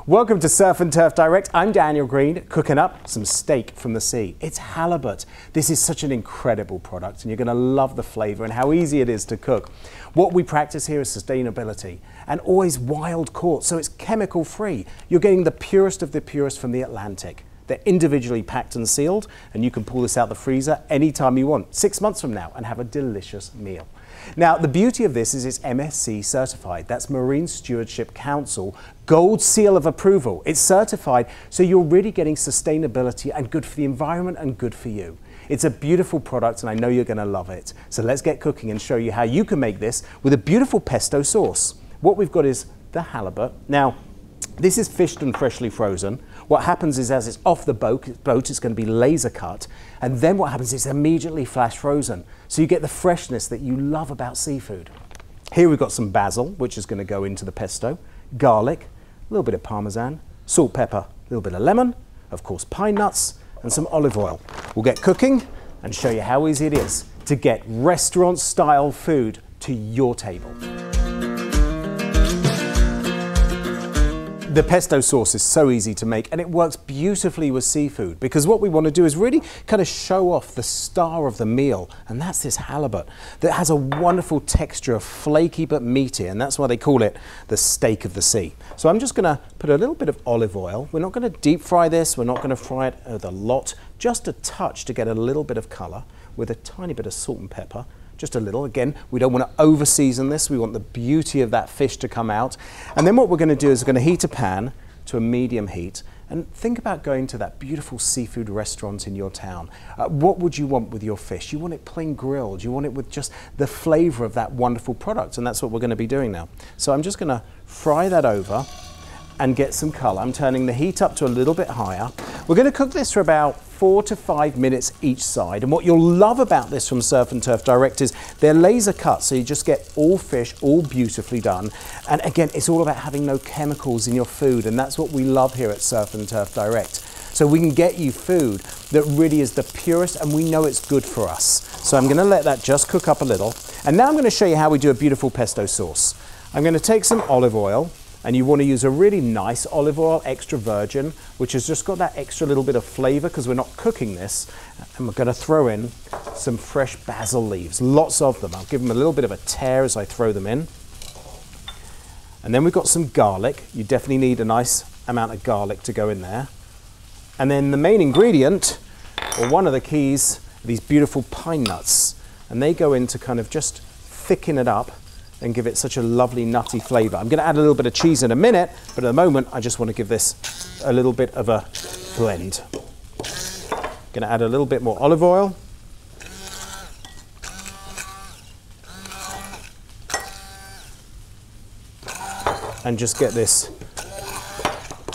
Welcome to Surf and Turf Direct. I'm Daniel Green, cooking up some steak from the sea. It's halibut. This is such an incredible product and you're going to love the flavour and how easy it is to cook. What we practice here is sustainability and always wild caught, so it's chemical free. You're getting the purest of the purest from the Atlantic. They're individually packed and sealed and you can pull this out the freezer anytime you want, 6 months from now, and have a delicious meal. Now, the beauty of this is it's MSC certified. That's Marine Stewardship Council Gold Seal of Approval. It's certified, so you're really getting sustainability and good for the environment and good for you. It's a beautiful product and I know you're going to love it. So let's get cooking and show you how you can make this with a beautiful pesto sauce. What we've got is the halibut. Now, this is fished and freshly frozen. What happens is as it's off the boat, it's going to be laser cut. And then what happens is it's immediately flash frozen. So you get the freshness that you love about seafood. Here we've got some basil, which is going to go into the pesto, garlic, a little bit of parmesan, salt, pepper, a little bit of lemon, of course pine nuts, and some olive oil. We'll get cooking and show you how easy it is to get restaurant-style food to your table. The pesto sauce is so easy to make and it works beautifully with seafood because what we want to do is really kind of show off the star of the meal, and that's this halibut that has a wonderful texture of flaky but meaty, and that's why they call it the steak of the sea. So I'm just going to put a little bit of olive oil. We're not going to deep fry this, we're not going to fry it with a lot, just a touch to get a little bit of colour with a tiny bit of salt and pepper. Just a little. Again, we don't want to over season this. We want the beauty of that fish to come out. And then what we're going to do is we're going to heat a pan to a medium heat and think about going to that beautiful seafood restaurant in your town. What would you want with your fish? You want it plain grilled. You want it with just the flavour of that wonderful product. And that's what we're going to be doing now. So I'm just going to fry that over and get some colour. I'm turning the heat up to a little bit higher. We're going to cook this for about 4 to 5 minutes each side. And what you'll love about this from Surf and Turf Direct is they're laser cut, so you just get all fish, all beautifully done. And again, it's all about having no chemicals in your food, and that's what we love here at Surf and Turf Direct. So we can get you food that really is the purest, and we know it's good for us. So I'm going to let that just cook up a little. And now I'm going to show you how we do a beautiful pesto sauce. I'm going to take some olive oil. And you want to use a really nice olive oil, extra virgin, which has just got that extra little bit of flavor because we're not cooking this. And we're going to throw in some fresh basil leaves, lots of them. I'll give them a little bit of a tear as I throw them in. And then we've got some garlic. You definitely need a nice amount of garlic to go in there. And then the main ingredient, or one of the keys, are these beautiful pine nuts. And they go in to kind of just thicken it up and give it such a lovely nutty flavour. I'm going to add a little bit of cheese in a minute, but at the moment I just want to give this a little bit of a blend. Going to add a little bit more olive oil. And just get this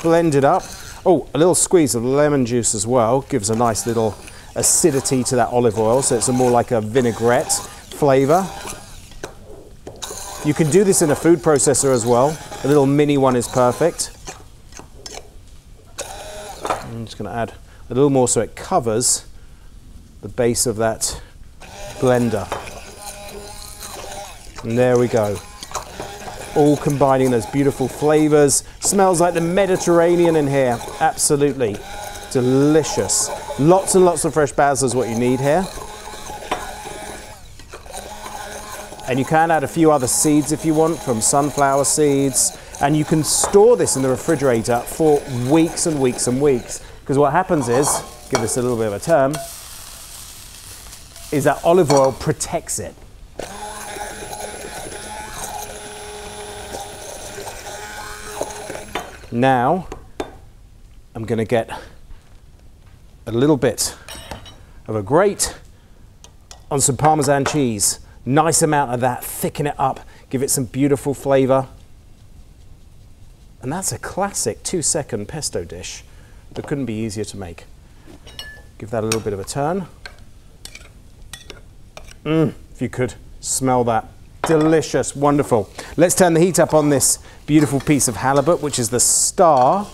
blended up. Oh, a little squeeze of lemon juice as well. Gives a nice little acidity to that olive oil, so it's more like a vinaigrette flavour. You can do this in a food processor as well. A little mini one is perfect. I'm just going to add a little more so it covers the base of that blender. And there we go. All combining those beautiful flavors. Smells like the Mediterranean in here. Absolutely delicious. Lots and lots of fresh basil is what you need here. And you can add a few other seeds if you want, from sunflower seeds. And you can store this in the refrigerator for weeks and weeks and weeks. Because what happens is, give this a little bit of a turn, is that olive oil protects it. Now, I'm going to get a little bit of a grate on some Parmesan cheese. Nice amount of that, thicken it up, give it some beautiful flavour. And that's a classic 2-second pesto dish that couldn't be easier to make. Give that a little bit of a turn. If you could smell that. Delicious, wonderful. Let's turn the heat up on this beautiful piece of halibut, which is the star,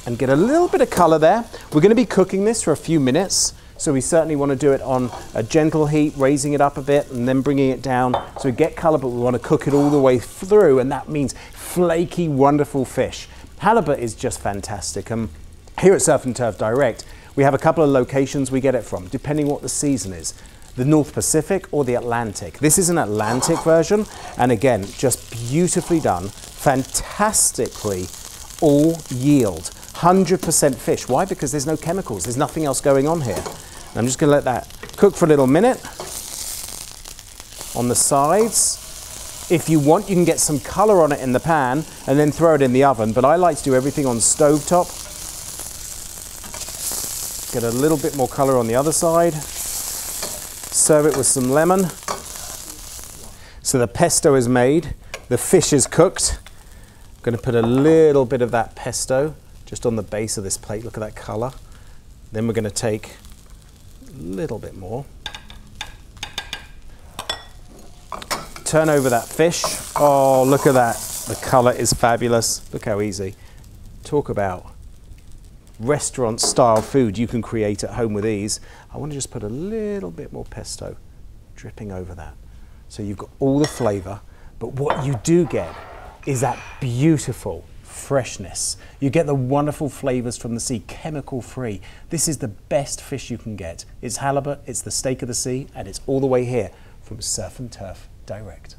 and get a little bit of colour there. We're going to be cooking this for a few minutes. So we certainly want to do it on a gentle heat, raising it up a bit and then bringing it down. So we get colour, but we want to cook it all the way through, and that means flaky, wonderful fish. Halibut is just fantastic. Here at Surf and Turf Direct, we have a couple of locations we get it from, depending what the season is. The North Pacific or the Atlantic. This is an Atlantic version, and again, just beautifully done, fantastically all yield. 100% fish. Why? Because there's no chemicals. There's nothing else going on here. And I'm just going to let that cook for a little minute on the sides. If you want, you can get some color on it in the pan and then throw it in the oven, but I like to do everything on stovetop. Get a little bit more color on the other side. Serve it with some lemon. So the pesto is made, the fish is cooked. I'm going to put a little bit of that pesto just on the base of this plate. Look at that color. Then we're going to take a little bit more. Turn over that fish. Oh, look at that. The color is fabulous. Look how easy. Talk about restaurant style food you can create at home with ease. I want to just put a little bit more pesto dripping over that. So you've got all the flavor, but what you do get is that beautiful freshness. You get the wonderful flavors from the sea, chemical free. This is the best fish you can get. It's halibut, it's the steak of the sea, and it's all the way here from Surf and Turf Direct.